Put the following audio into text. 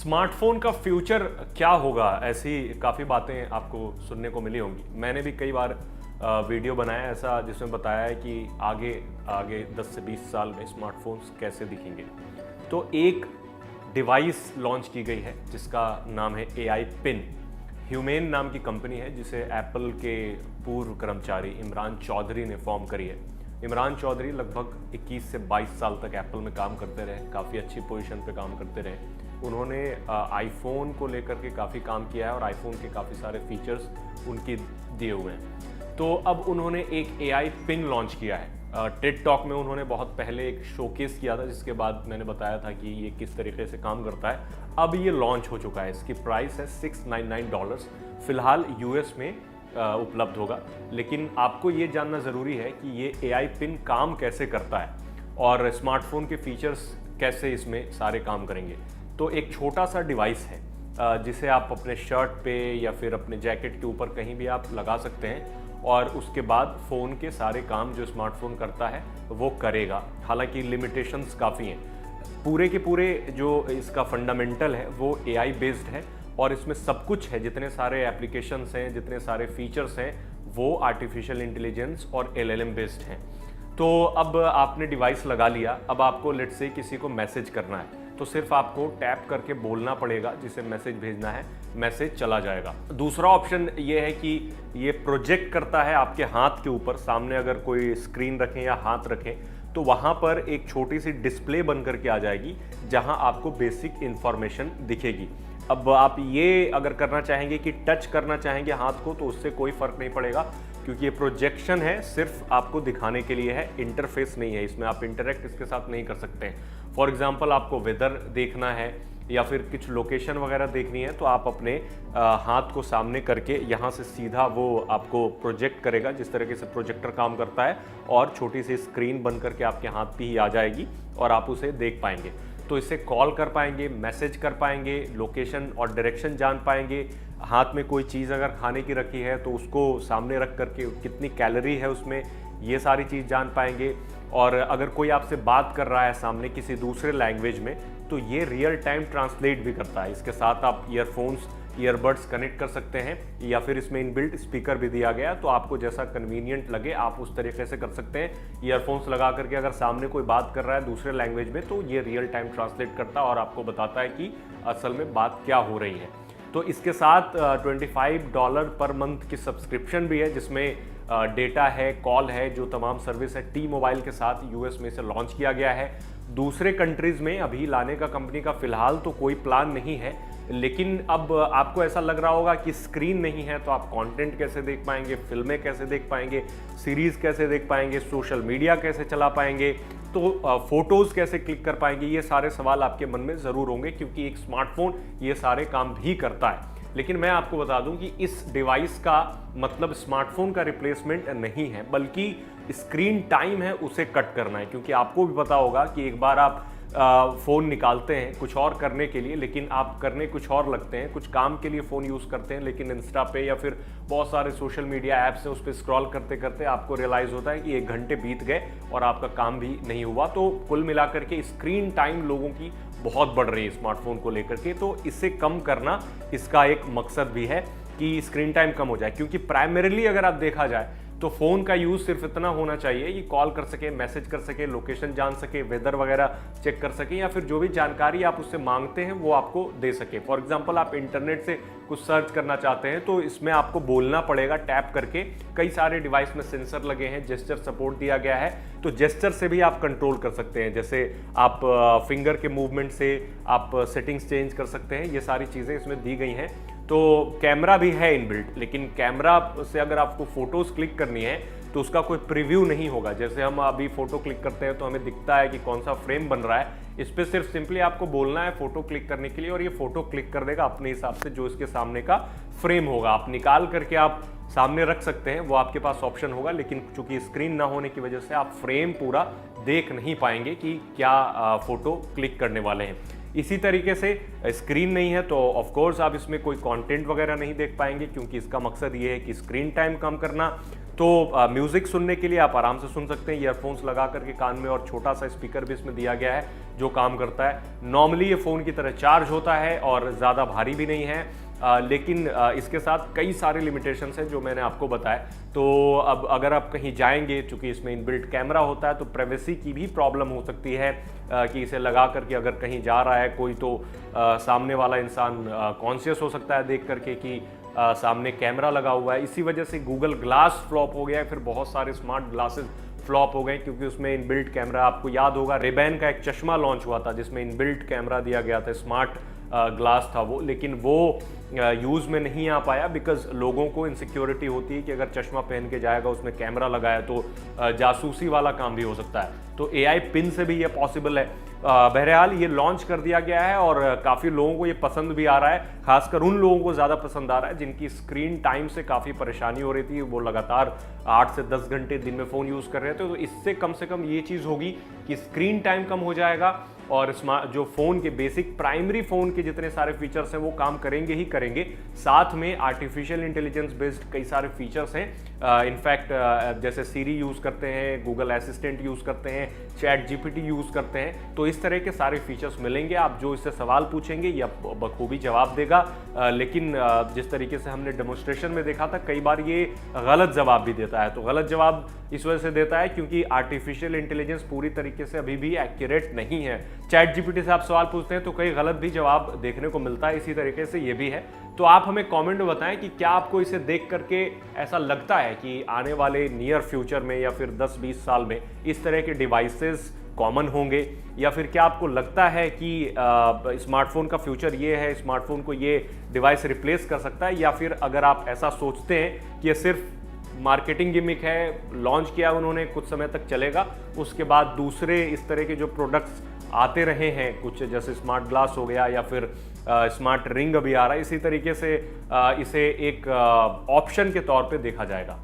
Smartphone का future क्या होगा, ऐसी काफ़ी बातें आपको सुनने को मिली होंगी। मैंने भी कई बार वीडियो बनाया ऐसा जिसमें बताया है कि आगे आगे 10 से 20 साल में स्मार्टफोन्स कैसे दिखेंगे। तो एक डिवाइस लॉन्च की गई है जिसका नाम है AI पिन। ह्यूमेन नाम की कंपनी है जिसे एप्पल के पूर्व कर्मचारी इमरान चौधरी ने फॉर्म करी है। इमरान चौधरी लगभग 21 से 22 साल तक एप्पल में काम करते रहे, काफ़ी अच्छी पोजीशन पे काम करते रहे। उन्होंने आईफोन को लेकर के काफ़ी काम किया है और आईफोन के काफ़ी सारे फीचर्स उनके दिए हुए हैं। तो अब उन्होंने एक AI पिन लॉन्च किया है। टेड टॉक में उन्होंने बहुत पहले एक शोकेस किया था जिसके बाद मैंने बताया था कि ये किस तरीके से काम करता है। अब ये लॉन्च हो चुका है। इसकी प्राइस है $699। फिलहाल US में उपलब्ध होगा, लेकिन आपको ये जानना ज़रूरी है कि ये AI पिन काम कैसे करता है और स्मार्टफोन के फीचर्स कैसे इसमें सारे काम करेंगे। तो एक छोटा सा डिवाइस है जिसे आप अपने शर्ट पे या फिर अपने जैकेट के ऊपर कहीं भी आप लगा सकते हैं और उसके बाद फ़ोन के सारे काम जो स्मार्टफोन करता है वो करेगा। हालांकि लिमिटेशंस काफ़ी हैं। पूरे के पूरे जो इसका फंडामेंटल है वो AI बेस्ड है और इसमें सब कुछ है, जितने सारे एप्लीकेशंस हैं, जितने सारे फीचर्स हैं, वो आर्टिफिशियल इंटेलिजेंस और LLM बेस्ड हैं। तो अब आपने डिवाइस लगा लिया, अब आपको लेट्स से किसी को मैसेज करना है तो सिर्फ आपको टैप करके बोलना पड़ेगा जिसे मैसेज भेजना है, मैसेज चला जाएगा। दूसरा ऑप्शन ये है कि ये प्रोजेक्ट करता है आपके हाथ के ऊपर। सामने अगर कोई स्क्रीन रखें या हाथ रखें तो वहाँ पर एक छोटी सी डिस्प्ले बन करके आ जाएगी जहाँ आपको बेसिक इंफॉर्मेशन दिखेगी। अब आप ये अगर करना चाहेंगे कि टच करना चाहेंगे हाथ को तो उससे कोई फ़र्क नहीं पड़ेगा, क्योंकि ये प्रोजेक्शन है, सिर्फ आपको दिखाने के लिए है, इंटरफेस नहीं है। इसमें आप इंटरेक्ट इसके साथ नहीं कर सकते हैं। फॉर एग्जांपल आपको वेदर देखना है या फिर कुछ लोकेशन वगैरह देखनी है तो आप अपने हाथ को सामने करके यहाँ से सीधा वो आपको प्रोजेक्ट करेगा, जिस तरीके से प्रोजेक्टर काम करता है, और छोटी सी स्क्रीन बन करके आपके हाथ पे ही आ जाएगी और आप उसे देख पाएंगे। तो इससे कॉल कर पाएंगे, मैसेज कर पाएंगे, लोकेशन और डायरेक्शन जान पाएंगे। हाथ में कोई चीज़ अगर खाने की रखी है तो उसको सामने रख करके कितनी कैलोरी है उसमें, ये सारी चीज़ जान पाएंगे। और अगर कोई आपसे बात कर रहा है सामने किसी दूसरे लैंग्वेज में तो ये रियल टाइम ट्रांसलेट भी करता है। इसके साथ आप ईयरफोन्स, ईयरबड्स कनेक्ट कर सकते हैं या फिर इसमें इनबिल्ट स्पीकर भी दिया गया है, तो आपको जैसा कन्वीनियंट लगे आप उस तरीके से कर सकते हैं। ईयरफोन्स लगा करके अगर सामने कोई बात कर रहा है दूसरे लैंग्वेज में तो ये रियल टाइम ट्रांसलेट करता है और आपको बताता है कि असल में बात क्या हो रही है। तो इसके साथ $25 पर मंथ की सब्सक्रिप्शन भी है जिसमें डेटा है, कॉल है, जो तमाम सर्विस है T-Mobile के साथ US में से लॉन्च किया गया है। दूसरे कंट्रीज़ में अभी लाने का कंपनी का फ़िलहाल तो कोई प्लान नहीं है, लेकिन अब आपको ऐसा लग रहा होगा कि स्क्रीन नहीं है तो आप कंटेंट कैसे देख पाएंगे, फिल्में कैसे देख पाएंगे, सीरीज़ कैसे देख पाएंगे, सोशल मीडिया कैसे चला पाएंगे, तो फोटोज़ कैसे क्लिक कर पाएंगे। ये सारे सवाल आपके मन में ज़रूर होंगे क्योंकि एक स्मार्टफोन ये सारे काम भी करता है। लेकिन मैं आपको बता दूं कि इस डिवाइस का मतलब स्मार्टफोन का रिप्लेसमेंट नहीं है, बल्कि स्क्रीन टाइम है उसे कट करना है। क्योंकि आपको भी पता होगा कि एक बार आप फ़ोन निकालते हैं कुछ और करने के लिए, लेकिन आप करने कुछ और लगते हैं, कुछ काम के लिए फ़ोन यूज़ करते हैं, लेकिन इंस्टा पे या फिर बहुत सारे सोशल मीडिया ऐप्स हैं उस पर स्क्रॉल करते करते आपको रियलाइज़ होता है कि 1 घंटे बीत गए और आपका काम भी नहीं हुआ। तो कुल मिलाकर के स्क्रीन टाइम लोगों की बहुत बढ़ रही है स्मार्टफोन को लेकर के, तो इसे कम करना इसका एक मकसद भी है कि स्क्रीन टाइम कम हो जाए। क्योंकि प्राइमरीली अगर आप देखा जाए तो फ़ोन का यूज़ सिर्फ इतना होना चाहिए कि कॉल कर सके, मैसेज कर सके, लोकेशन जान सके, वेदर वगैरह चेक कर सके, या फिर जो भी जानकारी आप उससे मांगते हैं वो आपको दे सके। फॉर एग्जांपल आप इंटरनेट से कुछ सर्च करना चाहते हैं तो इसमें आपको बोलना पड़ेगा टैप करके। कई सारे डिवाइस में सेंसर लगे हैं, जेस्चर सपोर्ट दिया गया है, तो जेस्चर से भी आप कंट्रोल कर सकते हैं। जैसे आप फिंगर के मूवमेंट से आप सेटिंग्स चेंज कर सकते हैं, ये सारी चीज़ें इसमें दी गई हैं। तो कैमरा भी है इनबिल्ट, लेकिन कैमरा से अगर आपको फ़ोटोज़ क्लिक करनी है तो उसका कोई प्रीव्यू नहीं होगा। जैसे हम अभी फ़ोटो क्लिक करते हैं तो हमें दिखता है कि कौन सा फ्रेम बन रहा है, इस पर सिर्फ सिंपली आपको बोलना है फ़ोटो क्लिक करने के लिए और ये फ़ोटो क्लिक कर देगा अपने हिसाब से जो इसके सामने का फ्रेम होगा। आप निकाल करके आप सामने रख सकते हैं, वो आपके पास ऑप्शन होगा, लेकिन चूंकि स्क्रीन ना होने की वजह से आप फ्रेम पूरा देख नहीं पाएंगे कि क्या फ़ोटो क्लिक करने वाले हैं। इसी तरीके से स्क्रीन नहीं है तो ऑफ कोर्स आप इसमें कोई कंटेंट वगैरह नहीं देख पाएंगे, क्योंकि इसका मकसद ये है कि स्क्रीन टाइम कम करना। तो म्यूजिक सुनने के लिए आप आराम से सुन सकते हैं ईयरफोन्स लगा करके कान में, और छोटा सा स्पीकर भी इसमें दिया गया है जो काम करता है। नॉर्मली ये फ़ोन की तरह चार्ज होता है और ज़्यादा भारी भी नहीं है, लेकिन इसके साथ कई सारे लिमिटेशंस हैं जो मैंने आपको बताया। तो अब अगर आप कहीं जाएंगे, चूंकि इसमें इनबिल्ट कैमरा होता है, तो प्राइवेसी की भी प्रॉब्लम हो सकती है कि इसे लगा करके अगर कहीं जा रहा है कोई, तो सामने वाला इंसान कॉन्शियस हो सकता है देख करके कि सामने कैमरा लगा हुआ है। इसी वजह से गूगल ग्लास फ्लॉप हो गया है, फिर बहुत सारे स्मार्ट ग्लासेस फ्लॉप हो गए क्योंकि उसमें इनबिल्ट कैमरा, आपको याद होगा रेबैन का एक चश्मा लॉन्च हुआ था जिसमें इनबिल्ट कैमरा दिया गया था, स्मार्ट ग्लास था वो, लेकिन वो यूज़ में नहीं आ पाया बिकॉज लोगों को इनसिक्योरिटी होती है कि अगर चश्मा पहन के जाएगा, उसमें कैमरा लगाया तो जासूसी वाला काम भी हो सकता है। तो AI पिन से भी ये पॉसिबल है। बहरहाल ये लॉन्च कर दिया गया है और काफ़ी लोगों को ये पसंद भी आ रहा है, खासकर उन लोगों को ज़्यादा पसंद आ रहा है जिनकी स्क्रीन टाइम से काफ़ी परेशानी हो रही थी, वो लगातार 8 से 10 घंटे दिन में फ़ोन यूज़ कर रहे थे। तो इससे कम ये चीज़ होगी कि स्क्रीन टाइम कम हो जाएगा और स्मार्ट जो फ़ोन के बेसिक प्राइमरी फ़ोन के जितने सारे फीचर्स हैं वो काम करेंगे ही करेंगे। साथ में आर्टिफिशियल इंटेलिजेंस बेस्ड कई सारे फीचर्स हैं, इनफैक्ट जैसे सीरी यूज़ करते हैं, गूगल असिस्टेंट यूज़ करते हैं, चैट GPT यूज़ करते हैं, तो इस तरह के सारे फीचर्स मिलेंगे। आप जो इससे सवाल पूछेंगे ये बखूबी जवाब देगा, लेकिन जिस तरीके से हमने डेमोन्स्ट्रेशन में देखा था, कई बार ये गलत जवाब भी देता है। तो गलत जवाब इस वजह से देता है क्योंकि आर्टिफिशियल इंटेलिजेंस पूरी तरीके से अभी भी एक्यूरेट नहीं है। चैट GPT से आप सवाल पूछते हैं तो कई गलत भी जवाब देखने को मिलता है, इसी तरीके से ये भी है। तो आप हमें कमेंट में बताएं कि क्या आपको इसे देख करके ऐसा लगता है कि आने वाले नियर फ्यूचर में या फिर 10-20 साल में इस तरह के डिवाइसेस कॉमन होंगे, या फिर क्या आपको लगता है कि स्मार्टफोन का फ्यूचर ये है, स्मार्टफोन को ये डिवाइस रिप्लेस कर सकता है, या फिर अगर आप ऐसा सोचते हैं कि ये सिर्फ मार्केटिंग गिमिक है, लॉन्च किया उन्होंने, कुछ समय तक चलेगा, उसके बाद दूसरे इस तरह के जो प्रोडक्ट्स आते रहे हैं कुछ, जैसे स्मार्ट ग्लास हो गया या फिर स्मार्ट रिंग अभी आ रहा है, इसी तरीके से इसे एक ऑप्शन के तौर पे देखा जाएगा।